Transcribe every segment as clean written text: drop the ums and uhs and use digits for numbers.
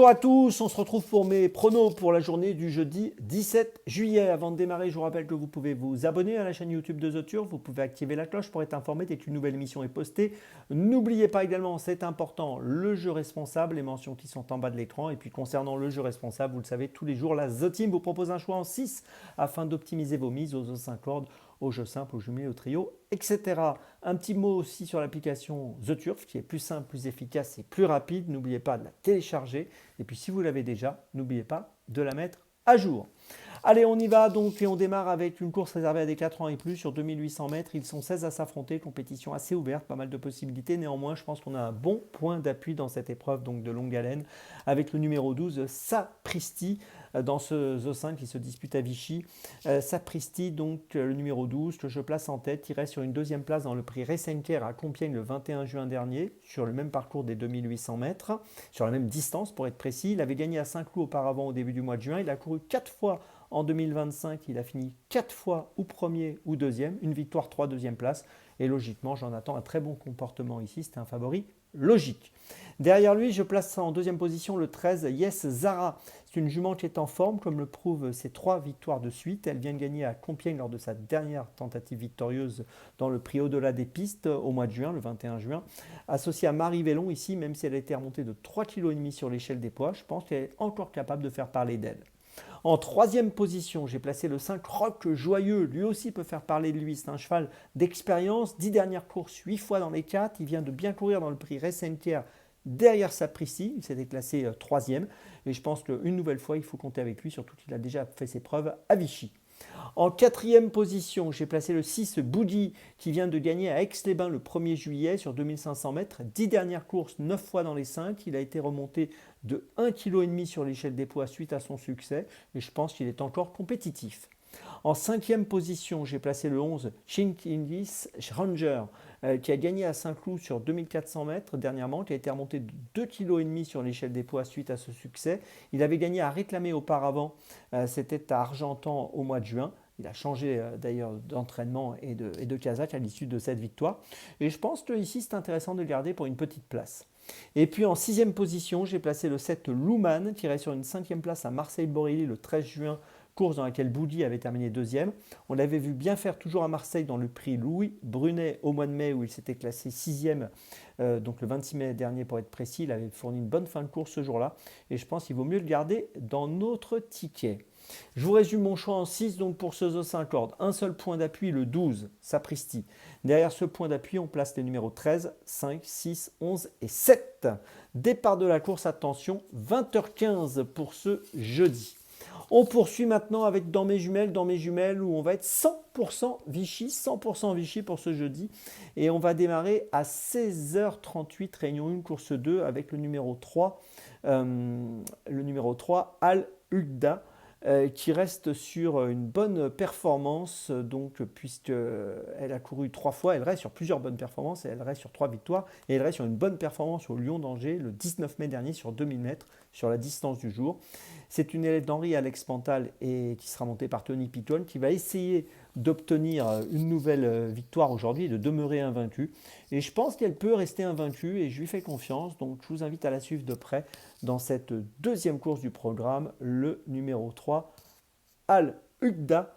Bonjour à tous, on se retrouve pour mes pronos pour la journée du jeudi 17 juillet. Avant de démarrer, je vous rappelle que vous pouvez vous abonner à la chaîne YouTube de The Turf, vous pouvez activer la cloche pour être informé dès qu'une nouvelle émission est postée. N'oubliez pas également, c'est important, le jeu responsable, les mentions qui sont en bas de l'écran. Et puis concernant le jeu responsable, vous le savez, tous les jours, la The Team vous propose un choix en 6 afin d'optimiser vos mises aux 5 cordes, au jeu simple, au jumelé, au trio, etc. Un petit mot aussi sur l'application The Turf qui est plus simple, plus efficace et plus rapide. N'oubliez pas de la télécharger. Et puis si vous l'avez déjà, n'oubliez pas de la mettre à jour. Allez, on y va donc et on démarre avec une course réservée à des 4 ans et plus sur 2800 mètres. Ils sont 16 à s'affronter, compétition assez ouverte, pas mal de possibilités. Néanmoins, je pense qu'on a un bon point d'appui dans cette épreuve donc de longue haleine avec le numéro 12, Sapristi, dans ce Zo5 qui se dispute à Vichy. Sapristi, donc le numéro 12, que je place en tête, il reste sur une deuxième place dans le prix Ressenker à Compiègne le 21 juin dernier, sur le même parcours des 2800 mètres, sur la même distance pour être précis. Il avait gagné à Saint-Cloud auparavant au début du mois de juin. Il a couru 4 fois en 2025, il a fini 4 fois ou premier ou deuxième, une victoire, 3 deuxième place. Et logiquement, j'en attends un très bon comportement ici. C'était un favori logique. Derrière lui, je place en deuxième position le 13, Yes Zara. C'est une jument qui est en forme, comme le prouvent ses 3 victoires de suite. Elle vient de gagner à Compiègne lors de sa dernière tentative victorieuse dans le prix au-delà des pistes au mois de juin, le 21 juin. Associée à Marie Vellon ici, même si elle a été remontée de 3,5 kg sur l'échelle des poids, je pense qu'elle est encore capable de faire parler d'elle. En troisième position, j'ai placé le 5 Rock Joyeux. Lui aussi peut faire parler de lui. C'est un cheval d'expérience. 10 dernières courses, 8 fois dans les 4. Il vient de bien courir dans le prix Ressenker derrière Sapristi. Il s'était classé troisième. Et je pense qu'une nouvelle fois, il faut compter avec lui, surtout qu'il a déjà fait ses preuves à Vichy. En quatrième position, j'ai placé le 6 Boudi qui vient de gagner à Aix-les-Bains le 1er juillet sur 2500 mètres. 10 dernières courses, 9 fois dans les 5. Il a été remonté de 1,5 kg sur l'échelle des poids suite à son succès et je pense qu'il est encore compétitif. En cinquième position, j'ai placé le 11 Chinkindis Ranger qui a gagné à Saint-Cloud sur 2400 mètres dernièrement, qui a été remonté de 2,5 kg sur l'échelle des poids suite à ce succès. Il avait gagné à réclamer auparavant, c'était à Argentan au mois de juin. Il a changé d'ailleurs d'entraînement et de casaque à l'issue de cette victoire. Et je pense que ici c'est intéressant de le garder pour une petite place. Et puis en sixième position, j'ai placé le 7 Louman qui reste sur une cinquième place à Marseille-Borély le 13 juin, course dans laquelle Boudi avait terminé deuxième. On l'avait vu bien faire toujours à Marseille dans le prix Louis Brunet au mois de mai où il s'était classé sixième, donc le 26 mai dernier pour être précis. Il avait fourni une bonne fin de course ce jour-là et je pense qu'il vaut mieux le garder dans notre ticket. Je vous résume mon choix en 6 donc pour ce Zo 5 cordes. Un seul point d'appui, le 12, Sapristi. Derrière ce point d'appui, on place les numéros 13, 5, 6, 11 et 7. Départ de la course, attention, 20h15 pour ce jeudi. On poursuit maintenant avec dans mes jumelles où on va être 100% Vichy pour ce jeudi. Et on va démarrer à 16h38, réunion 1, course 2 avec le numéro 3, Al Ugda. Qui reste sur une bonne performance, donc puisqu'elle a couru 3 fois, elle reste sur plusieurs bonnes performances, et elle reste sur 3 victoires, et elle reste sur une bonne performance au Lion d'Angers le 19 mai dernier sur 2000 mètres, sur la distance du jour. C'est une élève d'Henri Alex Pantal et qui sera montée par Tony Pitone, qui va essayer d'obtenir une nouvelle victoire aujourd'hui et de demeurer invaincue. Et je pense qu'elle peut rester invaincue et je lui fais confiance, donc je vous invite à la suivre de près dans cette deuxième course du programme, le numéro 3, Al Ugda,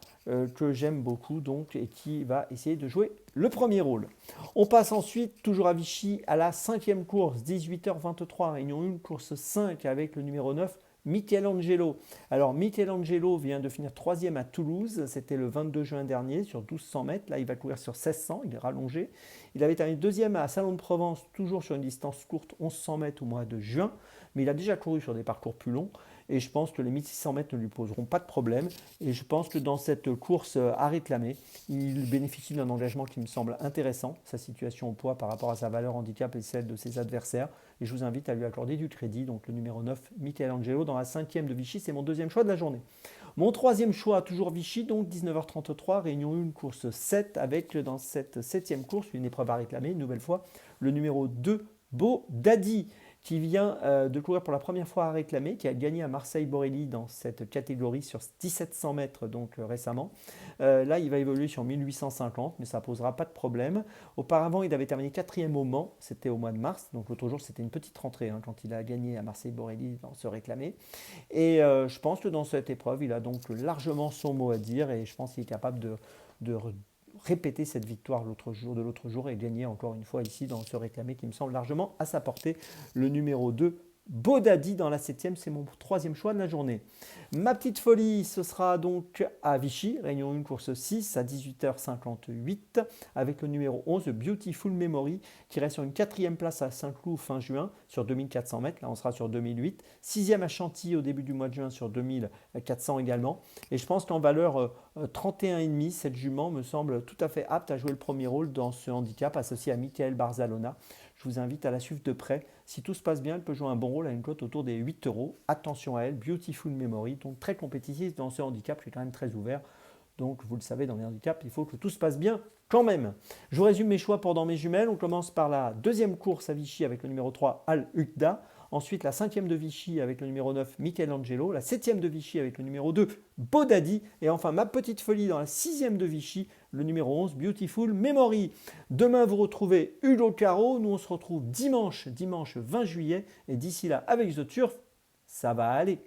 que j'aime beaucoup donc et qui va essayer de jouer le premier rôle. On passe ensuite, toujours à Vichy, à la cinquième course, 18h23, réunion 1, course 5 avec le numéro 9, Michelangelo. Alors Michelangelo vient de finir troisième à Toulouse, c'était le 22 juin dernier sur 1200 mètres, là il va courir sur 1600, il est rallongé. Il avait terminé deuxième à Salon de Provence, toujours sur une distance courte, 1100 mètres au mois de juin, mais il a déjà couru sur des parcours plus longs et je pense que les 1600 mètres ne lui poseront pas de problème et je pense que dans cette course à réclamer, il bénéficie d'un engagement qui me semble intéressant, sa situation au poids par rapport à sa valeur handicap et celle de ses adversaires et je vous invite à lui accorder du crédit, donc le numéro 9, Michelangelo dans la cinquième de Vichy, c'est mon deuxième choix de la journée. Mon troisième choix, toujours Vichy, donc 19h33, réunion 1, course 7, avec dans cette septième course, une épreuve à réclamer, une nouvelle fois, le numéro 2, Beau Daddy, qui vient de courir pour la première fois à réclamer, qui a gagné à Marseille-Borelli dans cette catégorie sur 1700 mètres donc récemment. Là, il va évoluer sur 1850, mais ça ne posera pas de problème. Auparavant, il avait terminé quatrième au Mans, c'était au mois de mars, donc l'autre jour c'était une petite rentrée hein, quand il a gagné à Marseille-Borelli dans ce réclamé. Et je pense que dans cette épreuve, il a donc largement son mot à dire et je pense qu'il est capable de répéter cette victoire de l'autre jour et gagner encore une fois ici dans ce réclamé qui me semble largement à sa portée. Le numéro 2, Bodadi dans la 7e, c'est mon troisième choix de la journée. Ma petite folie, ce sera donc à Vichy, Réunion 1, course 6 à 18h58 avec le numéro 11, Beautiful Memory, qui reste sur une quatrième place à Saint-Cloud fin juin sur 2400 mètres. Là, on sera sur 2008. Sixième à Chantilly au début du mois de juin sur 2400 également. Et je pense qu'en valeur 31,5, cette jument me semble tout à fait apte à jouer le premier rôle dans ce handicap associé à Michael Barzalona. Je vous invite à la suivre de près. Si tout se passe bien, elle peut jouer un bon rôle à une cote autour des 8 euros. Attention à elle, Beautiful Memory, donc très compétitive dans ce handicap qui est quand même très ouvert. Donc vous le savez, dans les handicaps, il faut que tout se passe bien quand même. Je vous résume mes choix pour dans mes jumelles. On commence par la deuxième course à Vichy avec le numéro 3, Al Uqda. Ensuite, la 5e de Vichy avec le numéro 9, Michelangelo. La 7e de Vichy avec le numéro 2, Bodadi. Et enfin, ma petite folie dans la 6e de Vichy, le numéro 11, Beautiful Memory. Demain, vous retrouvez Hugo Caro. Nous, on se retrouve dimanche 20 juillet. Et d'ici là, avec The Turf, ça va aller.